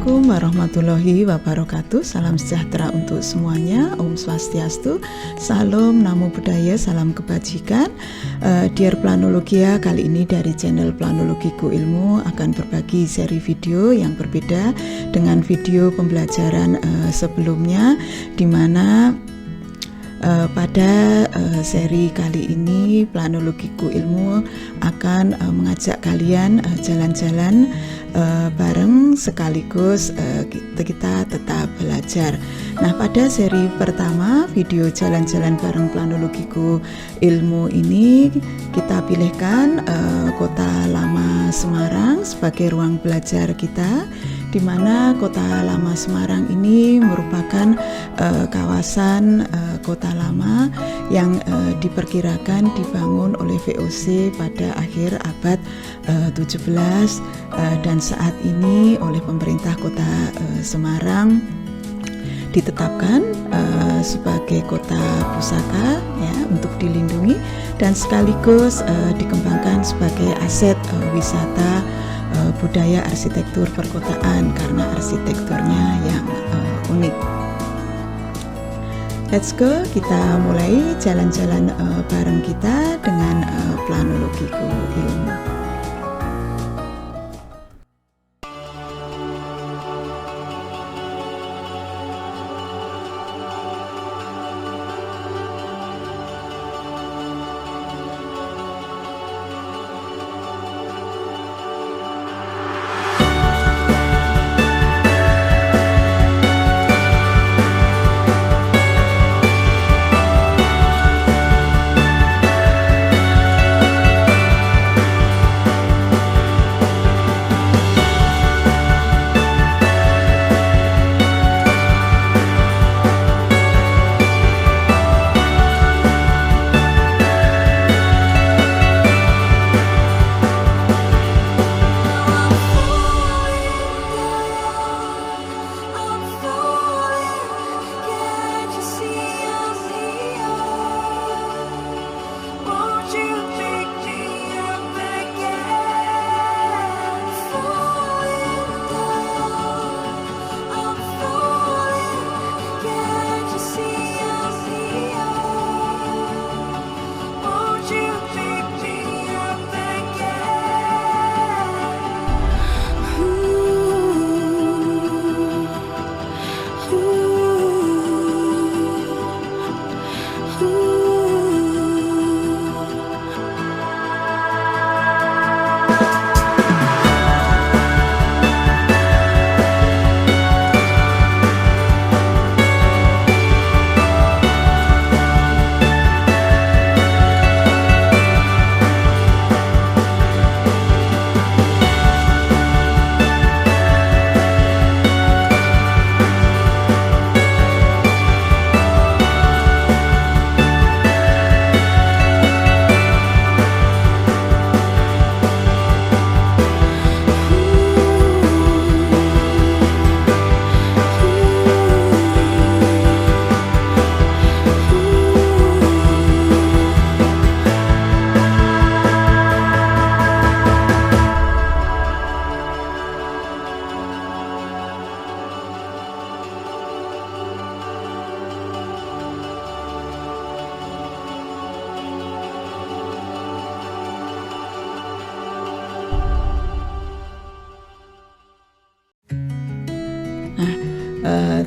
Assalamualaikum warahmatullahi wabarakatuh. Salam sejahtera untuk semuanya. Om Swastiastu, Salam Namo Buddhaya, salam kebajikan. Dear Planologia, kali ini dari channel Planologiku Ilmu akan berbagi seri video yang berbeda dengan video pembelajaran sebelumnya, di mana pada seri kali ini Planologiku Ilmu akan mengajak kalian jalan-jalan bareng, sekaligus kita tetap belajar. Nah, pada seri pertama video jalan-jalan bareng Planologiku Ilmu ini kita pilihkan Kota Lama Semarang sebagai ruang belajar kita, di mana Kota Lama Semarang ini merupakan kawasan kota lama yang diperkirakan dibangun oleh VOC pada akhir abad 17 dan saat ini oleh pemerintah Kota Semarang ditetapkan sebagai kota pusaka ya, untuk dilindungi dan sekaligus dikembangkan sebagai aset wisata budaya arsitektur perkotaan karena arsitekturnya yang unik. Let's go, kita mulai jalan-jalan bareng kita dengan Planologiku Ilmu.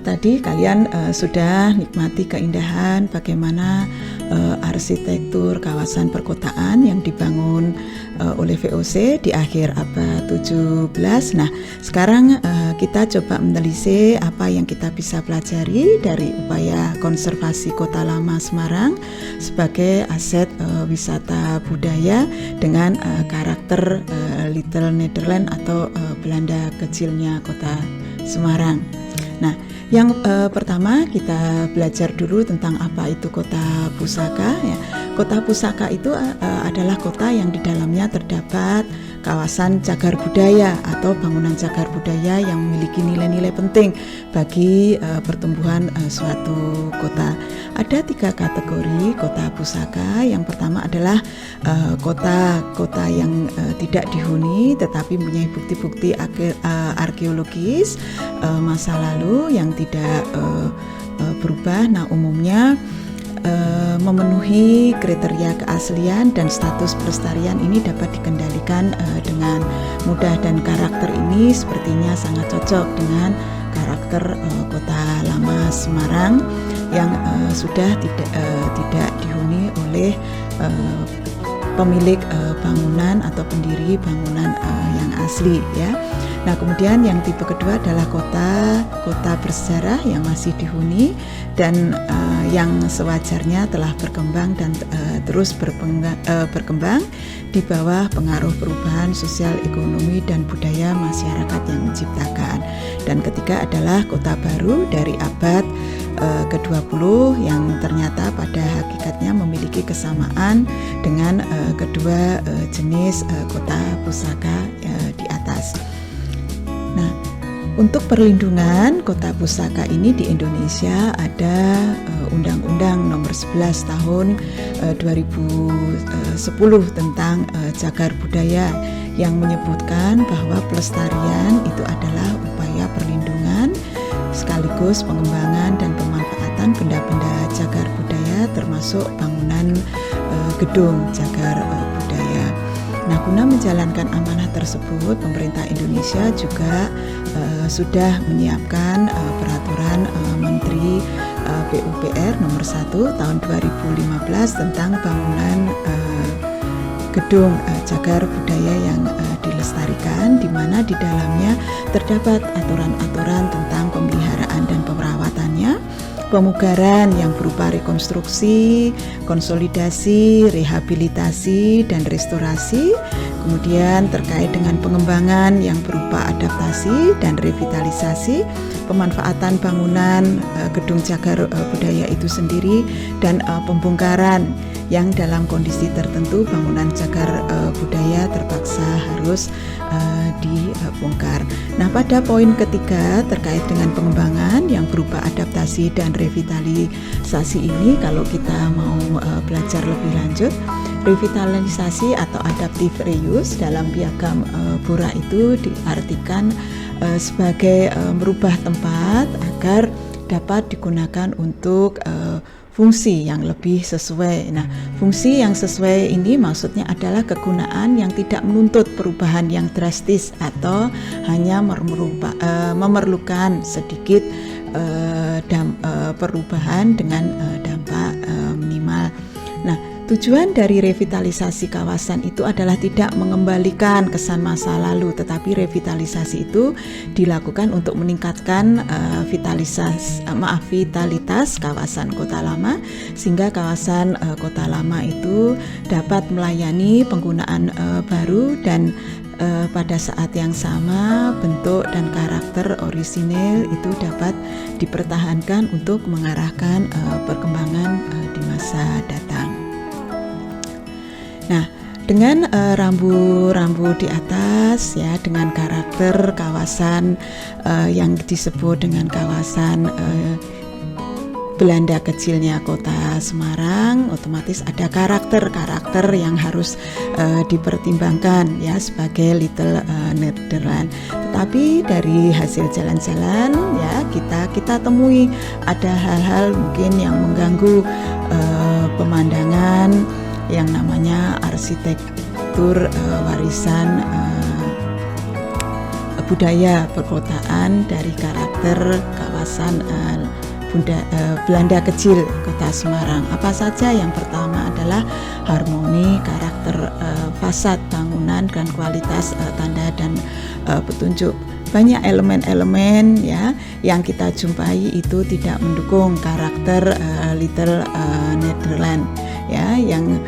Tadi kalian sudah nikmati keindahan bagaimana arsitektur kawasan perkotaan yang dibangun oleh VOC di akhir abad 17. Nah, sekarang kita coba menelisik apa yang kita bisa pelajari dari upaya konservasi Kota Lama Semarang sebagai aset wisata budaya dengan karakter Little Netherlands atau Belanda kecilnya Kota Semarang. Nah, yang pertama kita belajar dulu tentang apa itu kota pusaka ya. Kota pusaka itu adalah kota yang di dalamnya terdapat kawasan cagar budaya atau bangunan cagar budaya yang memiliki nilai-nilai penting bagi pertumbuhan suatu kota. Ada 3 kategori kota pusaka. Yang pertama adalah kota-kota yang tidak dihuni tetapi mempunyai bukti-bukti arkeologis masa lalu yang tidak berubah. Nah, umumnya memenuhi kriteria keaslian dan status pelestarian ini dapat dikendalikan dengan mudah, dan karakter ini sepertinya sangat cocok dengan karakter kota lama Semarang yang sudah tidak dihuni oleh pemilik bangunan atau pendiri bangunan yang asli, ya. Nah, kemudian yang tipe kedua adalah kota bersejarah yang masih dihuni dan yang sewajarnya telah berkembang dan terus berkembang di bawah pengaruh perubahan sosial, ekonomi, dan budaya masyarakat yang menciptakan. Dan ketiga adalah kota baru dari abad ke-20 yang ternyata pada hakikatnya memiliki kesamaan dengan kedua jenis kota pusaka di atas. Nah, untuk perlindungan kota pusaka ini di Indonesia ada Undang-Undang Nomor 11 Tahun 2010 tentang cagar budaya yang menyebutkan bahwa pelestarian itu adalah upaya perlindungan sekaligus pengembangan dan pemanfaatan benda-benda cagar budaya termasuk bangunan gedung cagar budaya. Nah, guna menjalankan amanah tersebut, pemerintah Indonesia juga sudah menyiapkan peraturan Menteri PUPR nomor 1 tahun 2015 tentang bangunan gedung cagar budaya yang dilestarikan, di mana di dalamnya terdapat aturan-aturan tentang pemeliharaan dan perawatannya, pemugaran yang berupa rekonstruksi, konsolidasi, rehabilitasi, dan restorasi, kemudian terkait dengan pengembangan yang berupa adaptasi dan revitalisasi, pemanfaatan bangunan gedung cagar budaya itu sendiri, dan pembongkaran yang dalam kondisi tertentu bangunan cagar budaya terpaksa harus dibongkar. Nah, pada poin ketiga terkait dengan pengembangan yang berupa adaptasi dan revitalisasi ini, kalau kita mau belajar lebih lanjut, revitalisasi atau adaptive reuse dalam piagam Bora itu diartikan sebagai merubah tempat agar dapat digunakan untuk fungsi yang lebih sesuai. Nah, fungsi yang sesuai ini maksudnya adalah kegunaan yang tidak menuntut perubahan yang drastis atau hanya memerlukan sedikit perubahan dengan dampak minimal. Nah, tujuan dari revitalisasi kawasan itu adalah tidak mengembalikan kesan masa lalu, tetapi revitalisasi itu dilakukan untuk meningkatkan vitalitas kawasan kota lama, sehingga kawasan kota lama itu dapat melayani penggunaan baru dan pada saat yang sama bentuk dan karakter orisinil itu dapat dipertahankan untuk mengarahkan perkembangan di masa datang. Nah, dengan rambu-rambu di atas, ya, dengan karakter kawasan yang disebut dengan kawasan Belanda kecilnya kota Semarang, otomatis ada karakter yang harus dipertimbangkan, ya, sebagai Little Netherlands. Tetapi dari hasil jalan-jalan, ya, kita temui ada hal-hal mungkin yang mengganggu pemandangan yang namanya arsitektur warisan budaya perkotaan dari karakter kawasan Belanda kecil kota Semarang. Apa saja? Yang pertama adalah harmoni karakter fasad bangunan dan kualitas tanda dan petunjuk. Banyak elemen-elemen, ya, yang kita jumpai itu tidak mendukung karakter Little Netherlands, ya, yang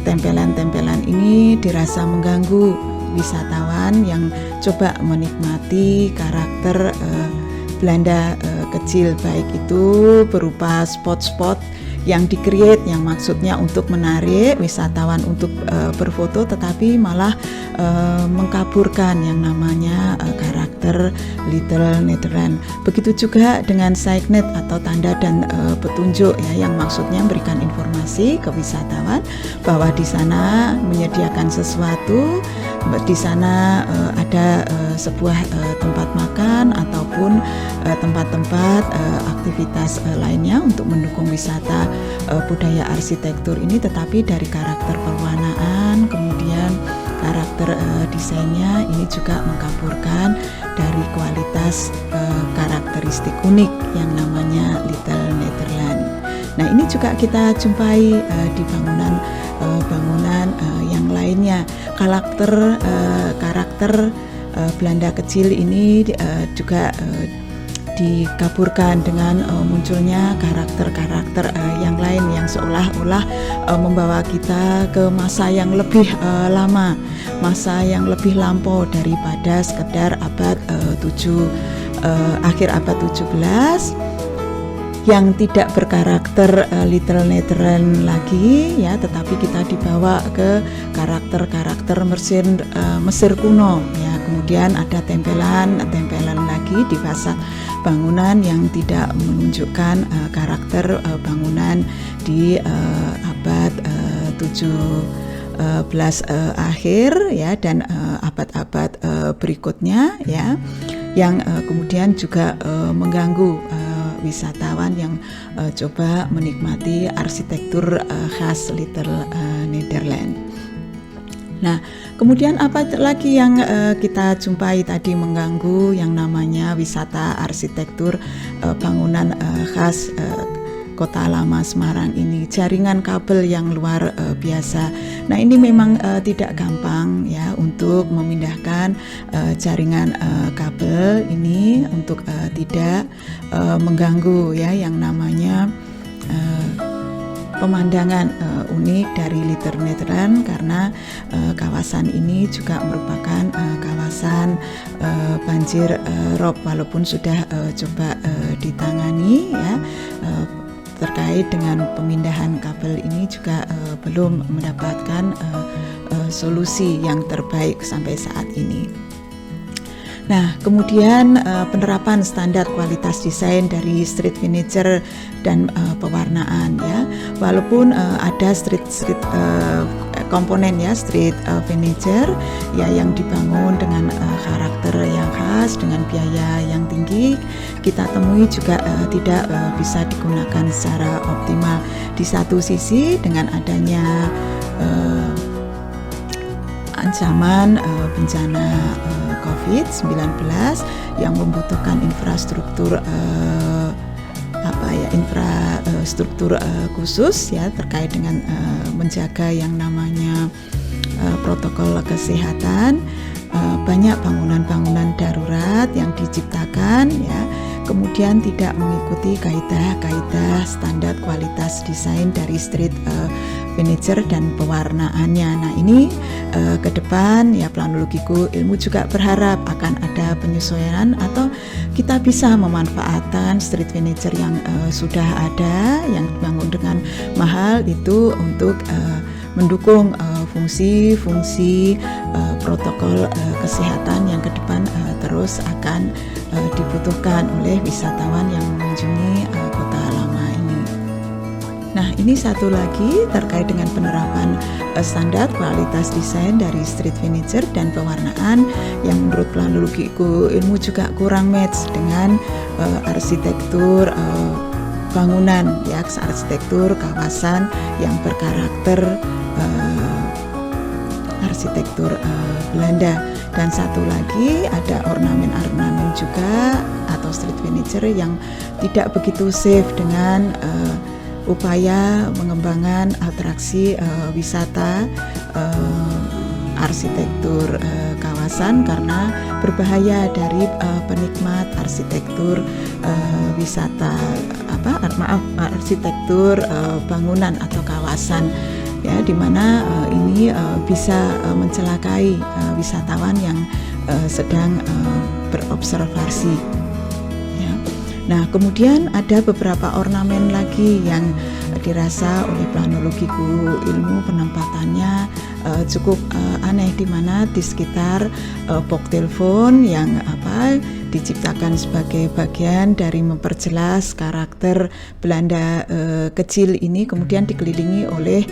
tempelan-tempelan ini dirasa mengganggu wisatawan yang coba menikmati karakter Belanda kecil, baik itu berupa spot-spot yang di-create yang maksudnya untuk menarik wisatawan untuk berfoto, tetapi malah mengkaburkan yang namanya karakter Little Netherlands. Begitu juga dengan signet atau tanda dan petunjuk ya, yang maksudnya memberikan informasi ke wisatawan bahwa di sana menyediakan sesuatu, di sana ada sebuah tempat makan ataupun tempat-tempat aktivitas lainnya untuk mendukung wisata budaya arsitektur ini, tetapi dari karakter pewarnaan kemudian karakter desainnya ini juga mengkaburkan dari kualitas karakteristik unik yang namanya Little Netherlands. Nah, ini juga kita jumpai di bangunan yang lainnya. Karakter Belanda kecil ini juga dikaburkan dengan munculnya karakter-karakter yang lain yang seolah-olah membawa kita ke masa yang lebih lama, masa yang lebih lampau daripada sekedar akhir abad 17 yang tidak berkarakter Little Netherlands lagi ya, tetapi kita dibawa ke karakter Mesir kuno ya. Kemudian ada tempelan lagi di fasad bangunan yang tidak menunjukkan karakter bangunan di abad 17 akhir ya, dan abad-abad berikutnya ya, yang kemudian juga mengganggu wisatawan yang coba menikmati arsitektur khas Little Netherlands. Nah, kemudian apa lagi yang kita jumpai tadi mengganggu yang namanya wisata arsitektur bangunan khas Kota Lama Semarang ini? Jaringan kabel yang luar biasa. Nah, ini memang tidak gampang ya untuk memindahkan jaringan kabel ini untuk tidak mengganggu ya yang namanya pemandangan unik dari Little Netherlands, karena kawasan ini juga merupakan kawasan banjir rob, walaupun sudah coba ditangani ya. Terkait dengan pemindahan kabel ini juga belum mendapatkan solusi yang terbaik sampai saat ini. Nah, kemudian penerapan standar kualitas desain dari street furniture dan pewarnaan ya. Walaupun ada street komponen ya street furniture ya yang dibangun dengan karakter yang khas dengan biaya yang tinggi, kita temui juga tidak bisa digunakan secara optimal. Di satu sisi dengan adanya ancaman bencana COVID-19 yang membutuhkan infrastruktur infrastruktur khusus ya terkait dengan menjaga yang namanya protokol kesehatan, banyak bangunan-bangunan darurat yang diciptakan ya, kemudian tidak mengikuti kaidah-kaidah standar kualitas desain dari street furniture dan pewarnaannya. Nah, ini ke depan ya Planologiku Ilmu juga berharap akan ada penyesuaian atau kita bisa memanfaatkan street furniture yang sudah ada yang dibangun dengan mahal itu untuk mendukung fungsi-fungsi protokol kesehatan yang ke depan terus akan dibutuhkan oleh wisatawan yang mengunjungi Kota Lama ini. Nah, ini satu lagi terkait dengan penerapan standar kualitas desain dari street furniture dan pewarnaan yang menurut Planologiku Ilmu juga kurang match dengan arsitektur bangunan ya, arsitektur kawasan yang berkarakter arsitektur Belanda. Dan satu lagi ada ornamen-ornamen juga atau street furniture yang tidak begitu safe dengan upaya mengembangkan atraksi wisata arsitektur kawasan karena berbahaya dari penikmat arsitektur wisata arsitektur bangunan atau kawasan ya, di mana ini bisa mencelakai wisatawan yang sedang berobservasi. Ya. Nah, kemudian ada beberapa ornamen lagi yang dirasa oleh planologiku ilmu penempatannya cukup aneh, di mana di sekitar box telepon yang diciptakan sebagai bagian dari memperjelas karakter Belanda kecil ini, kemudian dikelilingi oleh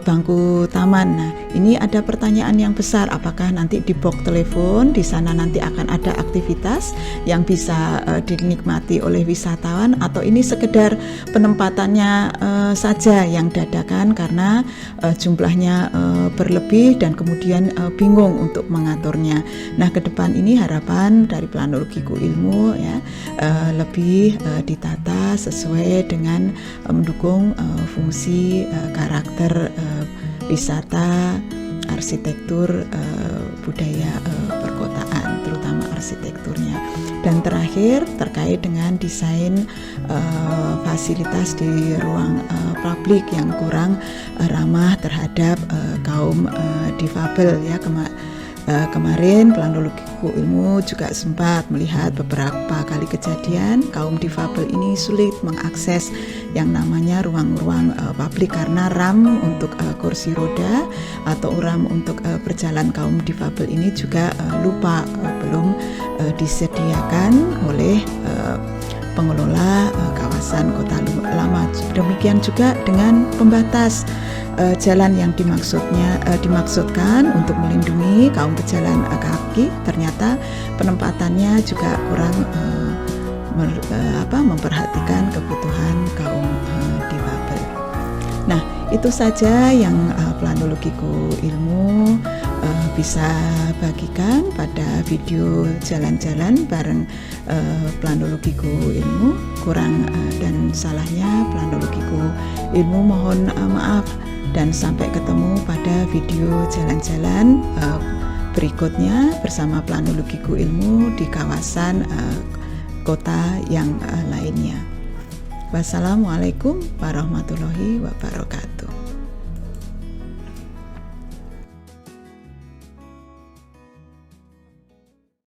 bangku taman. Nah, ini ada pertanyaan yang besar, apakah nanti di box telepon di sana nanti akan ada aktivitas yang bisa dinikmati oleh wisatawan, atau ini sekedar penempatannya saja yang dadakan karena jumlahnya berlebih dan kemudian bingung untuk mengaturnya. Nah, ke depan ini harapan dari planologiku ilmu ya lebih ditata sesuai dengan mendukung fungsi karakter wisata, arsitektur, budaya perkotaan, terutama arsitekturnya. Dan terakhir terkait dengan desain fasilitas di ruang publik yang kurang ramah terhadap kaum difabel ya. Kemarin planologiku ilmu juga sempat melihat beberapa kali kejadian kaum difabel ini sulit mengakses yang namanya ruang-ruang publik karena ram untuk kursi roda atau ram untuk berjalan kaum difabel ini juga lupa belum disediakan oleh pengelola kawasan Kota Lama. Demikian juga dengan pembatas jalan yang dimaksudkan untuk melindungi kaum pejalan kaki, ternyata penempatannya juga kurang memperhatikan kebutuhan kaum difabel. Nah, itu saja yang planologiku ilmu bisa bagikan pada video jalan-jalan bareng planologiku ilmu. Kurang dan salahnya planologiku ilmu mohon maaf, dan sampai ketemu pada video jalan-jalan berikutnya bersama planologiku ilmu di kawasan kota yang lainnya. Wassalamualaikum warahmatullahi wabarakatuh.